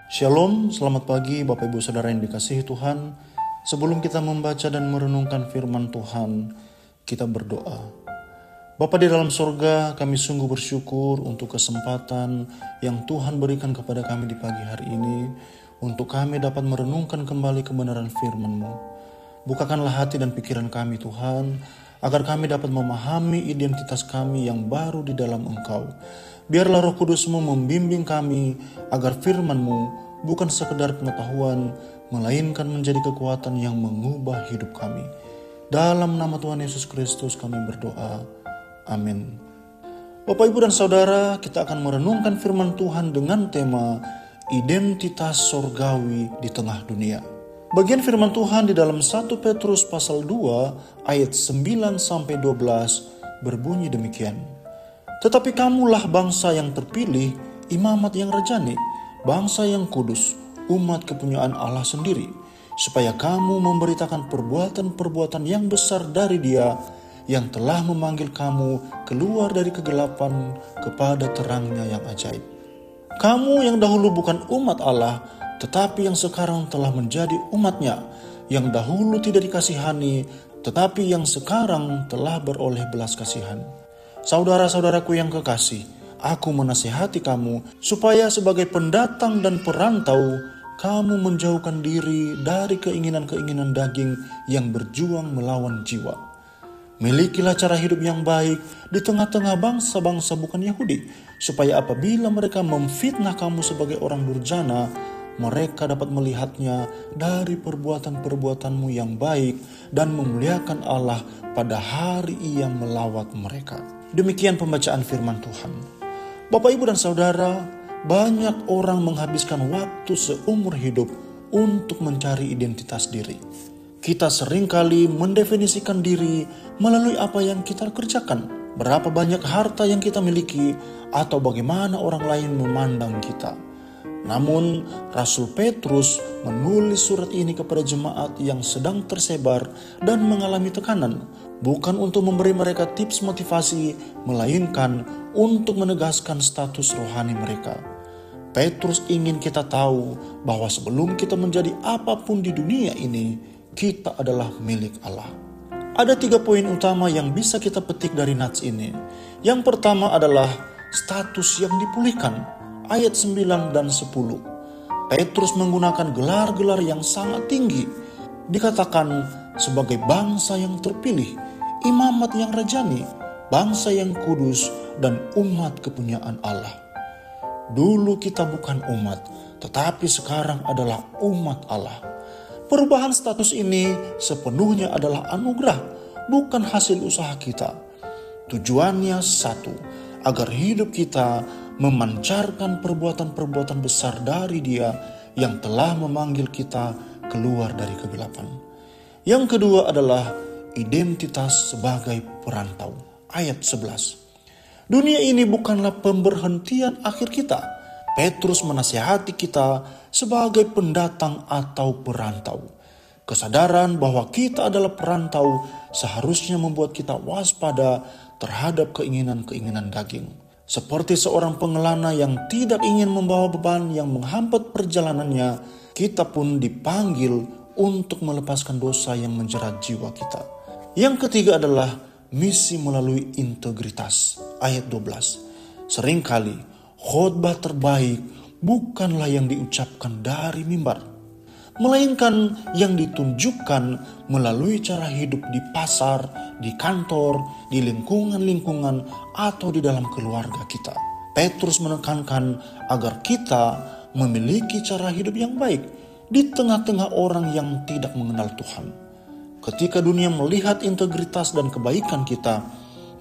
Shalom, selamat pagi Bapak Ibu Saudara yang dikasihi Tuhan. Sebelum kita membaca dan merenungkan firman Tuhan, kita berdoa. Bapa di dalam sorga, kami sungguh bersyukur untuk kesempatan yang Tuhan berikan kepada kami di pagi hari ini, untuk kami dapat merenungkan kembali kebenaran firman-Mu. Bukakanlah hati dan pikiran kami Tuhan, agar kami dapat memahami identitas kami yang baru di dalam Engkau. Biarlah Roh Kudus-Mu membimbing kami agar firman-Mu bukan sekedar pengetahuan, melainkan menjadi kekuatan yang mengubah hidup kami. Dalam nama Tuhan Yesus Kristus kami berdoa. Amin. Bapak, Ibu, dan Saudara, kita akan merenungkan firman Tuhan dengan tema identitas sorgawi di tengah dunia. Bagian firman Tuhan di dalam 1 Petrus pasal 2 ayat 9-12 berbunyi demikian. Tetapi kamulah bangsa yang terpilih, imamat yang rajani, bangsa yang kudus, umat kepunyaan Allah sendiri, supaya kamu memberitakan perbuatan-perbuatan yang besar dari Dia yang telah memanggil kamu keluar dari kegelapan kepada terangnya yang ajaib. Kamu yang dahulu bukan umat Allah, tetapi yang sekarang telah menjadi umat-Nya, yang dahulu tidak dikasihani, tetapi yang sekarang telah beroleh belas kasihan. Saudara-saudaraku yang kekasih, aku menasihati kamu supaya sebagai pendatang dan perantau, kamu menjauhkan diri dari keinginan-keinginan daging yang berjuang melawan jiwa. Milikilah cara hidup yang baik di tengah-tengah bangsa-bangsa bukan Yahudi, supaya apabila mereka memfitnah kamu sebagai orang durjana, mereka dapat melihatnya dari perbuatan-perbuatanmu yang baik dan memuliakan Allah pada hari Ia melawat mereka. Demikian pembacaan firman Tuhan. Bapak, Ibu, dan Saudara, banyak orang menghabiskan waktu seumur hidup untuk mencari identitas diri. Kita seringkali mendefinisikan diri melalui apa yang kita kerjakan, berapa banyak harta yang kita miliki, atau bagaimana orang lain memandang kita. Namun, Rasul Petrus menulis surat ini kepada jemaat yang sedang tersebar dan mengalami tekanan, bukan untuk memberi mereka tips motivasi, melainkan untuk menegaskan status rohani mereka. Petrus ingin kita tahu bahwa sebelum kita menjadi apapun di dunia ini, kita adalah milik Allah. Ada 3 poin utama yang bisa kita petik dari nats ini. Yang pertama adalah status yang dipulihkan, ayat 9 dan 10. Petrus menggunakan gelar-gelar yang sangat tinggi. Dikatakan sebagai bangsa yang terpilih, imamat yang rajani, bangsa yang kudus, dan umat kepunyaan Allah. Dulu kita bukan umat, tetapi sekarang adalah umat Allah. Perubahan status ini sepenuhnya adalah anugerah, bukan hasil usaha kita. Tujuannya satu, agar hidup kita memancarkan perbuatan-perbuatan besar dari Dia yang telah memanggil kita keluar dari kegelapan. Yang kedua adalah identitas sebagai perantau. Ayat 11. Dunia ini bukanlah pemberhentian akhir kita. Petrus menasihati kita sebagai pendatang atau perantau. Kesadaran bahwa kita adalah perantau seharusnya membuat kita waspada terhadap keinginan-keinginan daging. Seperti seorang pengelana yang tidak ingin membawa beban yang menghambat perjalanannya, kita pun dipanggil untuk melepaskan dosa yang menjerat jiwa kita. Yang ketiga adalah misi melalui integritas. Ayat 12. Seringkali khotbah terbaik bukanlah yang diucapkan dari mimbar, melainkan yang ditunjukkan melalui cara hidup di pasar, di kantor, di lingkungan-lingkungan, atau di dalam keluarga kita. Petrus menekankan agar kita memiliki cara hidup yang baik di tengah-tengah orang yang tidak mengenal Tuhan. Ketika dunia melihat integritas dan kebaikan kita,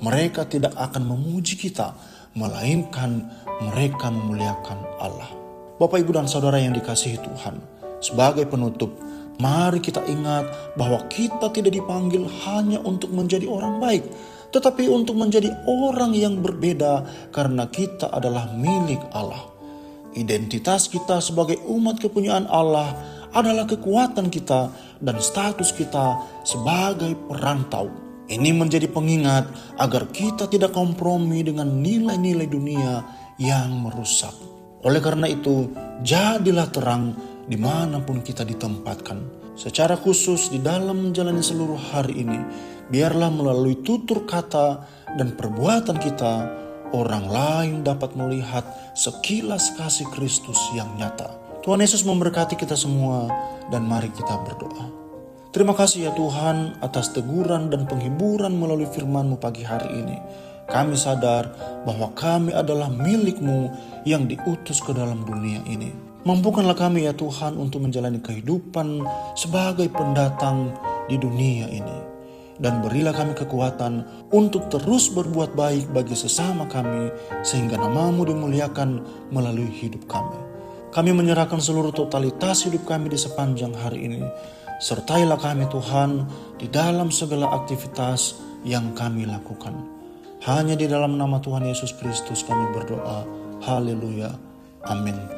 mereka tidak akan memuji kita, melainkan mereka memuliakan Allah. Bapak, Ibu, dan Saudara yang dikasihi Tuhan, sebagai penutup, mari kita ingat bahwa kita tidak dipanggil hanya untuk menjadi orang baik, tetapi untuk menjadi orang yang berbeda karena kita adalah milik Allah. Identitas kita sebagai umat kepunyaan Allah adalah kekuatan kita dan status kita sebagai perantau. Ini menjadi pengingat agar kita tidak kompromi dengan nilai-nilai dunia yang merusak. Oleh karena itu, Jadilah terang dimanapun kita ditempatkan. Secara khusus di dalam menjalani seluruh hari ini, biarlah melalui tutur kata dan perbuatan kita, orang lain dapat melihat sekilas kasih Kristus yang nyata. Tuhan Yesus memberkati kita semua, dan mari kita berdoa. Terima kasih ya Tuhan atas teguran dan penghiburan melalui firman-Mu pagi hari ini. Kami sadar bahwa kami adalah milik-Mu yang diutus ke dalam dunia ini. Mampukanlah kami ya Tuhan untuk menjalani kehidupan sebagai pendatang di dunia ini. Dan berilah kami kekuatan untuk terus berbuat baik bagi sesama kami, sehingga nama-Mu dimuliakan melalui hidup kami. Kami menyerahkan seluruh totalitas hidup kami di sepanjang hari ini. Sertailah kami Tuhan di dalam segala aktivitas yang kami lakukan. Hanya di dalam nama Tuhan Yesus Kristus kami berdoa. Haleluya. Amin.